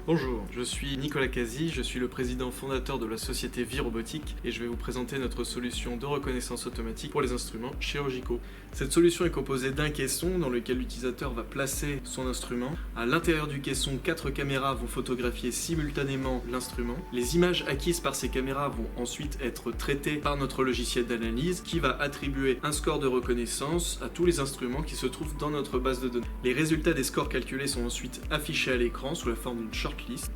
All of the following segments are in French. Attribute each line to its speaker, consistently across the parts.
Speaker 1: Bonjour, je suis Nicolas Casi, je suis le président fondateur de la société Virobotique et je vais vous présenter notre solution de reconnaissance automatique pour les instruments chirurgicaux. Cette solution est composée d'un caisson dans lequel l'utilisateur va placer son instrument. À l'intérieur du caisson, 4 caméras vont photographier simultanément l'instrument. Les images acquises par ces caméras vont ensuite être traitées par notre logiciel d'analyse qui va attribuer un score de reconnaissance à tous les instruments qui se trouvent dans notre base de données. Les résultats des scores calculés sont ensuite affichés à l'écran sous la forme d'une shortlist.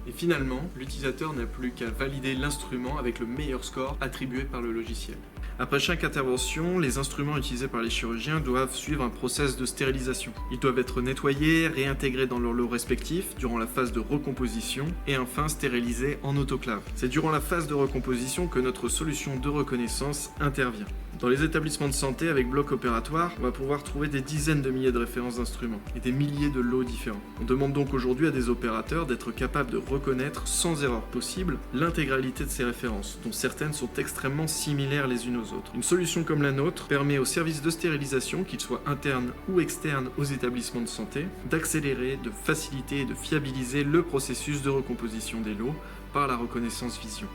Speaker 1: Et finalement, l'utilisateur n'a plus qu'à valider l'instrument avec le meilleur score attribué par le logiciel. Après chaque intervention, les instruments utilisés par les chirurgiens doivent suivre un process de stérilisation. Ils doivent être nettoyés, réintégrés dans leur lot respectif durant la phase de recomposition et enfin stérilisés en autoclave. C'est durant la phase de recomposition que notre solution de reconnaissance intervient. Dans les établissements de santé avec bloc opératoire, on va pouvoir trouver des dizaines de milliers de références d'instruments et des milliers de lots différents. On demande donc aujourd'hui à des opérateurs d'être capables de reconnaître sans erreur possible l'intégralité de ces références, dont certaines sont extrêmement similaires les unes aux autres. Une solution comme la nôtre permet aux services de stérilisation, qu'ils soient internes ou externes aux établissements de santé, d'accélérer, de faciliter et de fiabiliser le processus de recomposition des lots par la reconnaissance vision.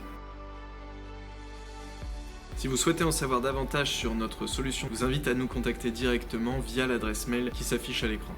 Speaker 1: Si vous souhaitez en savoir davantage sur notre solution, je vous invite à nous contacter directement via l'adresse mail qui s'affiche à l'écran.